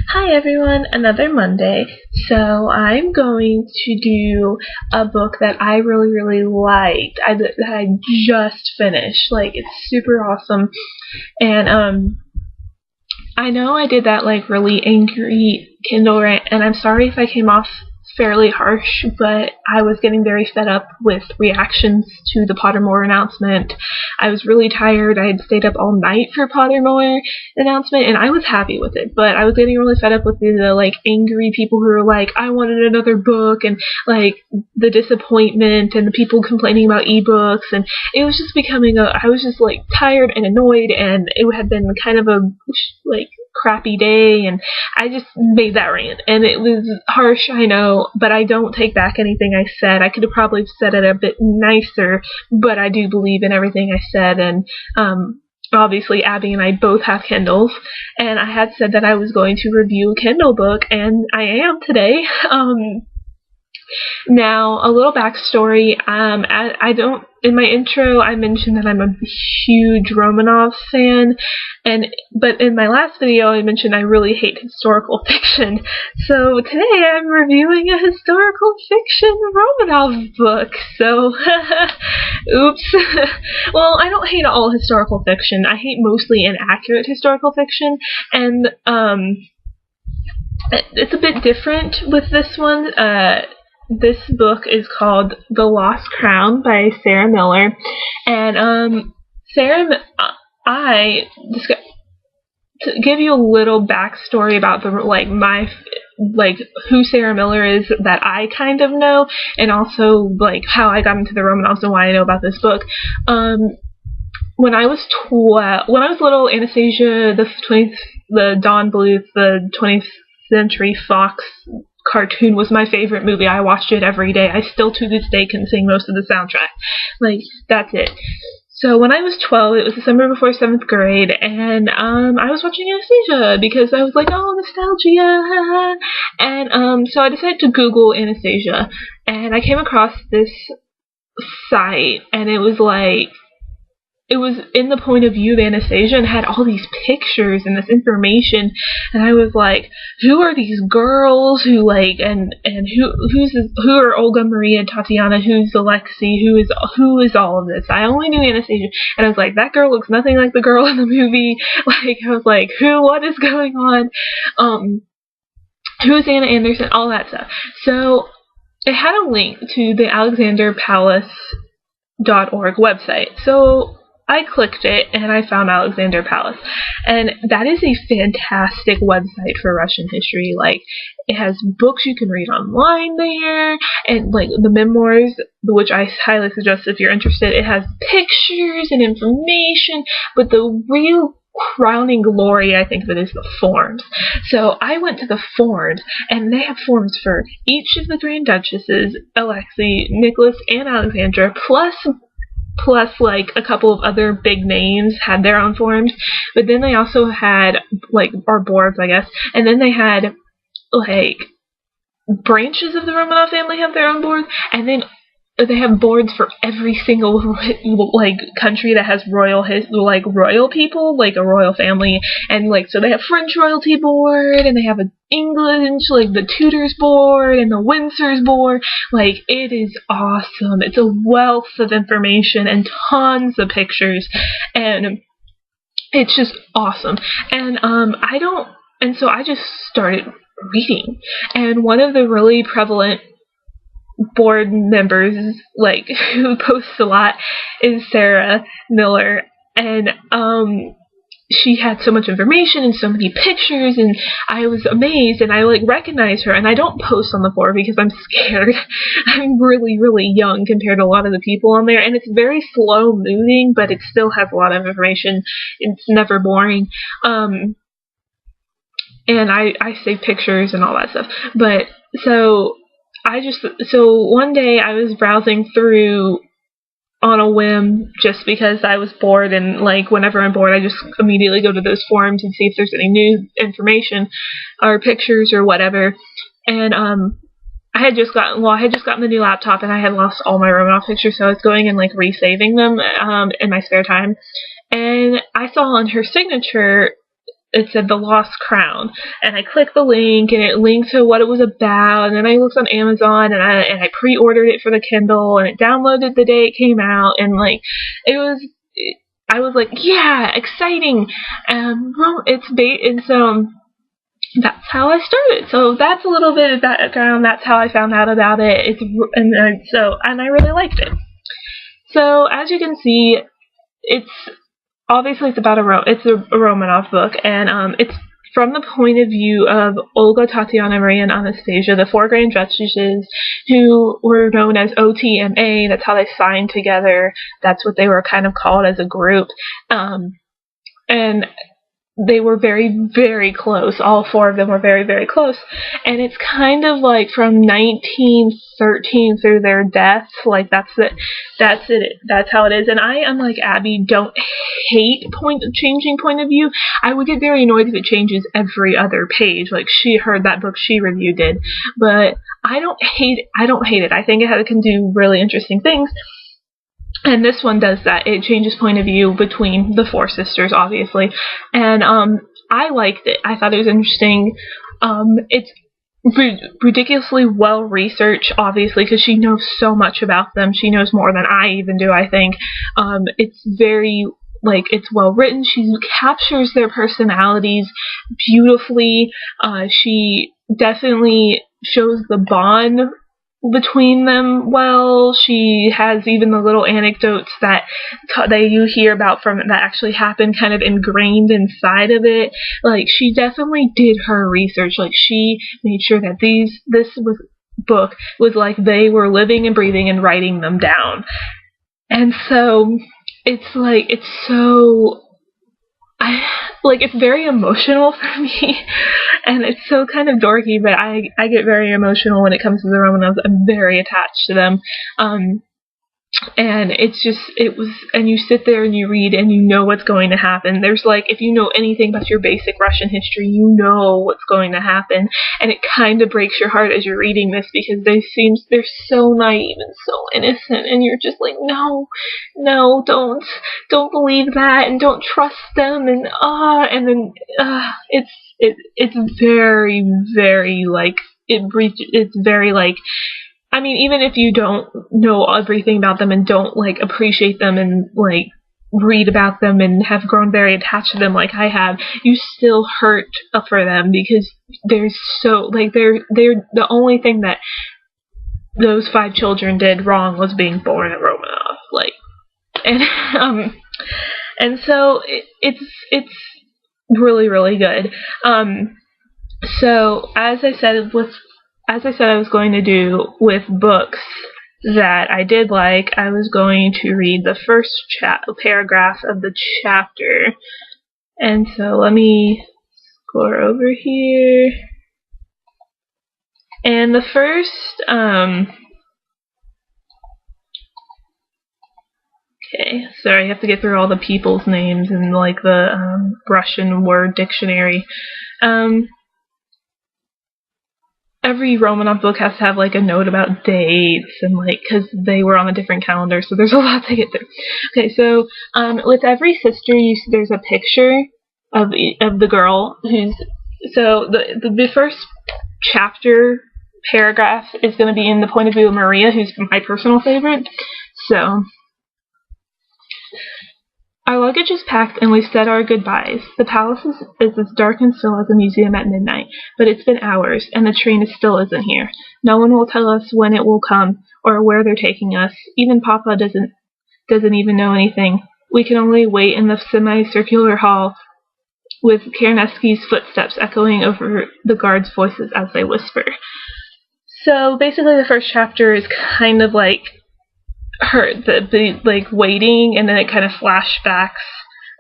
Hi everyone, another Monday. So I'm going to do a book that I really liked. That I just finished. Like it's super awesome. And I know I did that like really angry Kindle rant, and I'm sorry if I came off fairly harsh, but I was getting very fed up with reactions to the Pottermore announcement. I was really tired. I had stayed up all night for Pottermore announcement, and I was happy with it, but I was getting really fed up with the like angry people who were like, I wanted another book, and like the disappointment and the people complaining about ebooks, and it was just becoming I was just like tired and annoyed, and it had been kind of a like crappy day, and I just made that rant, and it was harsh, I know, but I don't take back anything I said. I could have probably said it a bit nicer, but I do believe in everything I said, and obviously Abby and I both have Kindles, and I had said that I was going to review a Kindle book, and I am today. Now, a little backstory. I don't. In my intro, I mentioned that I'm a huge Romanov fan, but in my last video, I mentioned I really hate historical fiction. So today, I'm reviewing a historical fiction Romanov book. So, oops. Well, I don't hate all historical fiction. I hate mostly inaccurate historical fiction, and it's a bit different with this one. This book is called The Lost Crown by Sarah Miller, and to give you a little backstory about who Sarah Miller is that I kind of know, and also like how I got into the Romanovs and why I know about this book. When I was little, Anastasia, the Don Bluth, the 20th Century Fox cartoon was my favorite movie. I watched it every day. I still to this day can sing most of the soundtrack. Like, that's it. So when I was 12, it was the summer before 7th grade, and I was watching Anastasia because I was like, oh, nostalgia. And so I decided to Google Anastasia, and I came across this site, and it was in the point of view of Anastasia and had all these pictures and this information, and I was like, who are these girls, who are Olga, Maria, Tatiana, who's Alexei, who is all of this? I only knew Anastasia, and I was like, that girl looks nothing like the girl in the movie. Like, I was like, what is going on? Who's Anna Anderson? All that stuff. So it had a link to the AlexanderPalace.org website. So I clicked it, and I found Alexander Palace, and that is a fantastic website for Russian history. Like, it has books you can read online there, and like the memoirs, which I highly suggest if you're interested. It has pictures and information, but the real crowning glory, I think, of it is the forms. So I went to the forms, and they have forms for each of the Grand Duchesses, Alexei, Nicholas, and Alexandra, plus like a couple of other big names had their own forms, but then they also had our boards, I guess, and then they had like branches of the Romanov family have their own boards, and then they have boards for every single like country that has royal people, like a royal family, and like so they have French royalty board, and they have an English, like the Tudors board and the Windsors board. Like, it is awesome. It's a wealth of information and tons of pictures, and it's just awesome. And so I just started reading, and one of the really prevalent board members, like, who posts a lot, is Sarah Miller, and she had so much information and so many pictures, and I was amazed, and I like recognized her, and I don't post on the forum because I'm scared. I'm really young compared to a lot of the people on there, and it's very slow moving, but it still has a lot of information. It's never boring. And I save pictures and all that stuff. But so one day I was browsing through on a whim just because I was bored, and like whenever I'm bored I just immediately go to those forums and see if there's any new information or pictures or whatever. And I had just gotten the new laptop, and I had lost all my Romanov pictures, so I was going and like resaving them in my spare time. And I saw on her signature it said The Lost Crown, and I clicked the link, and it linked to what it was about, and then I looked on Amazon, and I pre-ordered it for the Kindle, and it downloaded the day it came out, and like, I was like, yeah, exciting, and so that's how I started. So that's a little bit of background. That's how I found out about it. And I really liked it. So as you can see, it's about it's a Romanov book, and it's from the point of view of Olga, Tatiana, Maria, and Anastasia, the 4 Grand Duchesses, who were known as OTMA. That's how they signed together. That's what they were kind of called as a group. And they were very, very close. All 4 of them were very, very close. And it's kind of like from 1913 through their deaths. Like, that's how it is. And I, unlike Abby, don't hate changing point of view. I would get very annoyed if it changes every other page, like that book she reviewed did. But I don't hate it. I think it can do really interesting things. And this one does that. It changes point of view between the 4 sisters, obviously. And I liked it. I thought it was interesting. It's ridiculously well researched, obviously, because she knows so much about them. She knows more than I even do, I think. It's very, it's well written. She captures their personalities beautifully. She definitely shows the bond between them well. She has even the little anecdotes that you hear about from that actually happened kind of ingrained inside of it. Like, she definitely did her research. Like, she made sure that this book was like they were living and breathing and writing them down. And so it's very emotional for me, and it's so kind of dorky, but I get very emotional when it comes to the Romanovs. I'm very attached to them, and and you sit there and you read and you know what's going to happen. There's if you know anything about your basic Russian history, you know what's going to happen, and it kind of breaks your heart as you're reading this, because they're so naive and so innocent, and you're just like, no, don't believe that, and don't trust them, and then it's very, very it's very I mean, even if you don't know everything about them and don't appreciate them and read about them and have grown very attached to them like I have, you still hurt for them, because they're so they're the only thing that those 5 children did wrong was being born a Romanov. And so it's really, really good. So as I said I was going to do with books that I did like, I was going to read the first paragraph of the chapter. And so let me scroll over here. And the first, okay, sorry, I have to get through all the people's names and the Russian word dictionary. Every Romanov book has to have a note about dates and because they were on a different calendar, so there's a lot to get through. Okay, so with every sister, there's a picture of the girl so the first chapter paragraph is going to be in the point of view of Maria, who's my personal favorite. So, our luggage is packed and we've said our goodbyes. The palace is as dark and still as a museum at midnight, but it's been hours and the train still isn't here. No one will tell us when it will come or where they're taking us. Even Papa doesn't even know anything. We can only wait in the semicircular hall with Kernesky's footsteps echoing over the guards' voices as they whisper. So basically the first chapter is kind of her waiting, and then it kind of flashbacks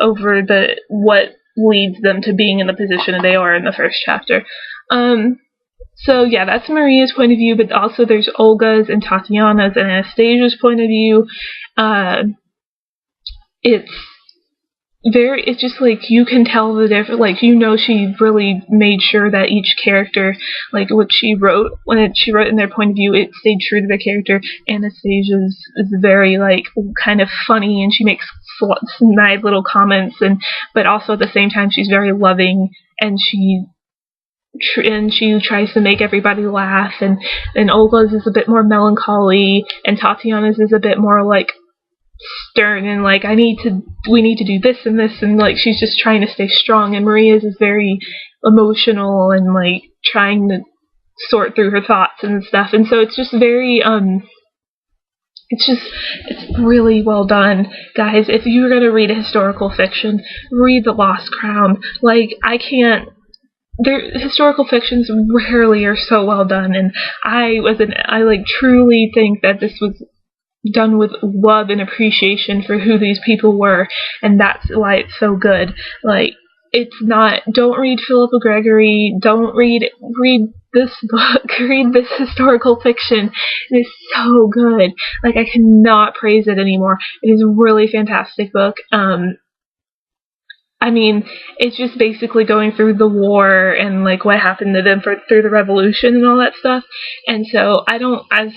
over what leads them to being in the position that they are in the first chapter. So yeah, that's Maria's point of view, but also there's Olga's and Tatiana's and Anastasia's point of view. it's just like you can tell the difference. Like, you know, she really made sure that each character, like what she wrote she wrote in their point of view, it stayed true to the character. Anastasia's is very like kind of funny, and she makes snide little comments, but also at the same time she's very loving, and she tries to make everybody laugh. And Olga's is a bit more melancholy, and Tatiana's is a bit more like stern and like we need to do this and this, and like she's just trying to stay strong. And Maria's is very emotional and like trying to sort through her thoughts and stuff. And so it's just very it's really well done, guys. If you're gonna read a historical fiction, read The Lost Crown. Like, historical fictions rarely are so well done, and I like truly think that this was done with love and appreciation for who these people were, and that's why it's so good. Like, don't read Philippa Gregory, don't read this book, read this historical fiction. It is so good. Like, I cannot praise it anymore. It is a really fantastic book. I mean, it's just basically going through the war and like what happened to them through the revolution and all that stuff. And so as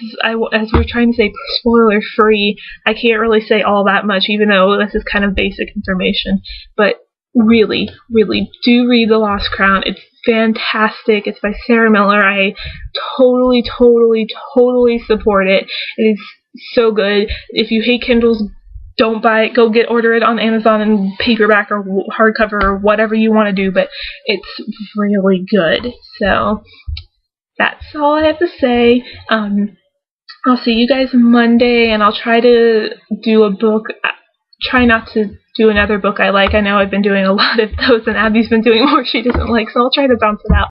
we're trying to say spoiler free, I can't really say all that much, even though this is kind of basic information. But really, really do read The Lost Crown. It's fantastic. It's by Sarah Miller. I totally, totally, totally support it. It is so good. If you hate Kindles, don't buy it. Order it on Amazon in paperback or hardcover or whatever you want to do, but it's really good. So that's all I have to say. I'll see you guys Monday, and I'll try to do a book. Try not to do another book I like. I know I've been doing a lot of those, and Abby's been doing more she doesn't like, so I'll try to bounce it out.